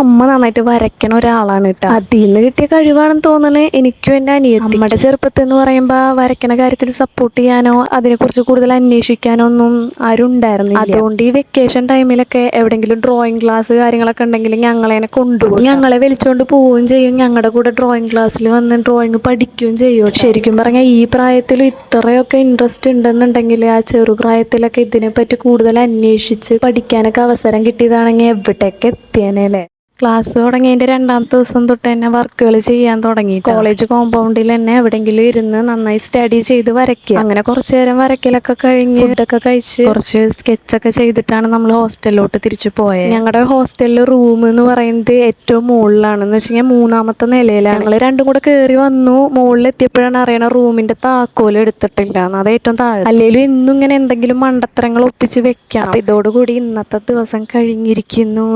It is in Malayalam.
അമ്മ നന്നായിട്ട് വരയ്ക്കണ ഒരാളാണ് കേട്ടോ. അതിൽ നിന്ന് കിട്ടിയ കഴിവാണെന്ന് തോന്നുന്നത് എനിക്കും എൻ്റെ അനിയത്തി. നമ്മുടെ ചെറുപ്പത്തിൽ എന്ന് പറയുമ്പോൾ വരയ്ക്കണ കാര്യത്തിൽ സപ്പോർട്ട് ചെയ്യാനോ അതിനെക്കുറിച്ച് കൂടുതൽ അന്വേഷിക്കാനോ ഒന്നും ആരും ഉണ്ടായിരുന്നില്ല. അതുകൊണ്ട് ഈ വെക്കേഷൻ ടൈമിലൊക്കെ എവിടെയെങ്കിലും ഡ്രോയിങ് ക്ലാസ് കാര്യങ്ങളൊക്കെ ഉണ്ടെങ്കിൽ ഞങ്ങളെ കൊണ്ടുപോകും. ഞങ്ങളെ വലിച്ചുകൊണ്ട് പോവുകയും ചെയ്യും. ഞങ്ങളുടെ കൂടെ ഡ്രോയിങ് ക്ലാസ്സിൽ വന്ന് ഡ്രോയിങ് പഠിക്കുകയും ചെയ്യും. ശരിക്കും പറഞ്ഞാൽ ഈ പ്രായത്തിൽ ഇത്രയൊക്കെ ഇൻട്രസ്റ്റ് ഉണ്ടെന്നുണ്ടെങ്കിൽ ആ ചെറുപ്രായത്തിലൊക്കെ ഇതിനെപ്പറ്റി കൂടുതൽ അന്വേഷിച്ച് പഠിക്കാനൊക്കെ അവസരം കിട്ടിയതാണെങ്കിൽ എവിടെയൊക്കെ എത്തിയേനല്ലേ. ക്ലാസ് തുടങ്ങിയതിൻ്റെ 2ാമത്തെ ദിവസം തൊട്ട് തന്നെ വർക്കുകൾ ചെയ്യാൻ തുടങ്ങി. കോളേജ് കോമ്പൗണ്ടിൽ തന്നെ എവിടെയെങ്കിലും ഇരുന്ന് നന്നായി സ്റ്റഡി ചെയ്ത് വരയ്ക്കുക. അങ്ങനെ കുറച്ച് നേരം വരയ്ക്കലൊക്കെ കഴിഞ്ഞ് ഫുഡൊക്കെ കഴിച്ച് കുറച്ച് സ്കെച്ചൊക്കെ ചെയ്തിട്ടാണ് നമ്മൾ ഹോസ്റ്റലിലോട്ട് തിരിച്ചു പോയത്. ഞങ്ങളുടെ ഹോസ്റ്റലിൽ റൂം എന്ന് പറയുന്നത് ഏറ്റവും മുകളിലാണെന്ന് വെച്ച് കഴിഞ്ഞാൽ 3ാമത്തെ നിലയിലാണ്. ഞങ്ങൾ രണ്ടും കൂടെ കയറി വന്നു. മുകളിലെത്തിയപ്പോഴാണ് അറിയണ റൂമിൻ്റെ താക്കോൽ എടുത്തിട്ടില്ല. അത് ഏറ്റവും താഴെ. അല്ലെങ്കിലും ഇന്നും ഇങ്ങനെ എന്തെങ്കിലും മണ്ടത്തരങ്ങൾ ഒപ്പിച്ച് വെക്കണം. ഇതോടുകൂടി ഇന്നത്തെ ദിവസം കഴിഞ്ഞിരിക്കുന്നു.